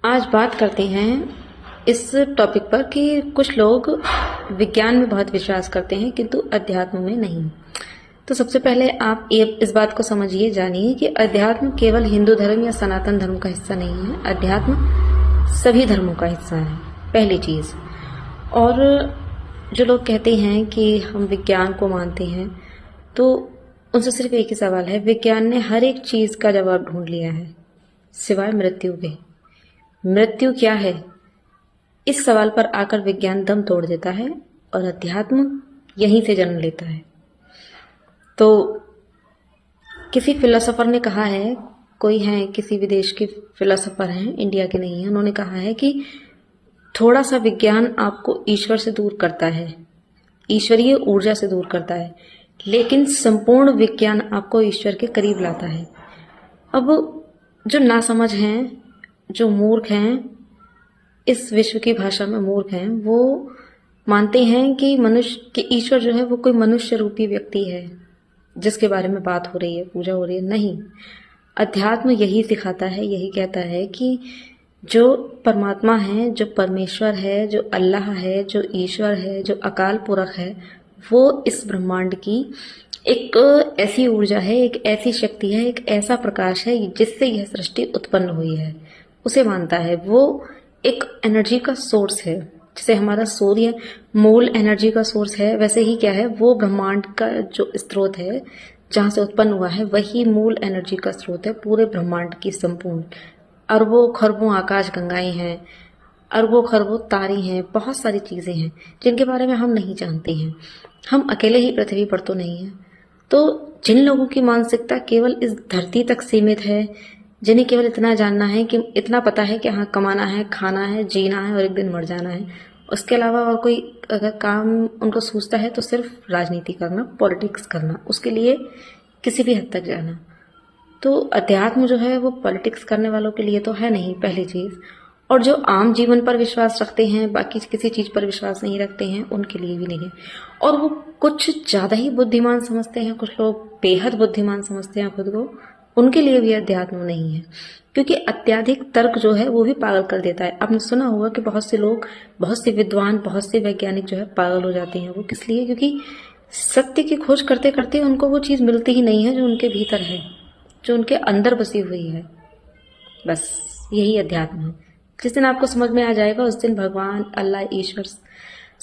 आज बात करते हैं इस टॉपिक पर कि कुछ लोग विज्ञान में बहुत विश्वास करते हैं किंतु अध्यात्म में नहीं। तो सबसे पहले आप ये इस बात को समझिए, जानिए कि अध्यात्म केवल हिंदू धर्म या सनातन धर्म का हिस्सा नहीं है। अध्यात्म सभी धर्मों का हिस्सा है, पहली चीज। और जो लोग कहते हैं कि हम विज्ञान को मानते हैं, तो उनसे सिर्फ एक ही सवाल है, विज्ञान ने हर एक चीज का जवाब ढूंढ लिया है सिवाय मृत्यु के। मृत्यु क्या है, इस सवाल पर आकर विज्ञान दम तोड़ देता है और अध्यात्म यहीं से जन्म लेता है। तो किसी फिलोसोफर ने कहा है, कोई है किसी विदेश के फिलोसोफर हैं, इंडिया के नहीं है, उन्होंने कहा है कि थोड़ा सा विज्ञान आपको ईश्वर से दूर करता है, ईश्वरीय ऊर्जा से दूर करता है, लेकिन संपूर्ण विज्ञान आपको ईश्वर के करीब लाता है। अब जो नासमझ हैं, जो मूर्ख हैं, इस विश्व की भाषा में मूर्ख हैं, वो मानते हैं कि मनुष्य कि ईश्वर जो है वो कोई मनुष्य रूपी व्यक्ति है जिसके बारे में बात हो रही है, पूजा हो रही है। नहीं, अध्यात्म यही सिखाता है, यही कहता है कि जो परमात्मा है, जो परमेश्वर है, जो अल्लाह है, जो ईश्वर है, जो अकाल पुरख है, वो इस ब्रह्मांड की एक ऐसी ऊर्जा है, एक ऐसी शक्ति है, एक ऐसा प्रकाश है जिससे यह सृष्टि उत्पन्न हुई है, उसे मानता है। वो एक एनर्जी का सोर्स है, जैसे हमारा सूर्य मूल एनर्जी का सोर्स है, वैसे ही क्या है, वो ब्रह्मांड का जो स्रोत है, जहां से उत्पन्न हुआ है, वही मूल एनर्जी का स्रोत है पूरे ब्रह्मांड की संपूर्ण। अरबों खरबों आकाश गंगाएं हैं, अरबों खरबों तारे हैं, बहुत सारी चीजें हैं जिनके बारे में हम नहीं जानते हैं। हम अकेले ही पृथ्वी पर तो नहीं है। तो जिन लोगों की मानसिकता केवल इस धरती तक सीमित है, जिन्हें केवल इतना जानना है कि इतना पता है कि हाँ, कमाना है, खाना है, जीना है और एक दिन मर जाना है, उसके अलावा और कोई अगर काम उनको सूझता है तो सिर्फ राजनीति करना, पॉलिटिक्स करना, उसके लिए किसी भी हद तक जाना। तो अध्यात्म जो है वो पॉलिटिक्स करने वालों के लिए तो है नहीं, पहली चीज। और जो आम जीवन पर विश्वास रखते हैं, बाकी किसी चीज पर विश्वास नहीं रखते हैं, उनके लिए भी नहीं है। और वो कुछ ज्यादा ही बुद्धिमान समझते हैं, कुछ लोग बेहद बुद्धिमान समझते हैं खुद को, उनके लिए भी अध्यात्म नहीं है। क्योंकि अत्याधिक तर्क जो है वो भी पागल कर देता है। आपने सुना होगा कि बहुत से लोग, बहुत से विद्वान, बहुत से वैज्ञानिक जो है पागल हो जाते हैं। वो किस लिए? क्योंकि सत्य की खोज करते करते उनको वो चीज मिलती ही नहीं है जो उनके भीतर है, जो उनके अंदर बसी हुई है। बस यही अध्यात्म है। जिस दिन आपको समझ में आ जाएगा, उस दिन भगवान, अल्लाह, ईश्वर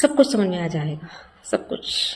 सब कुछ समझ में आ जाएगा, सब कुछ।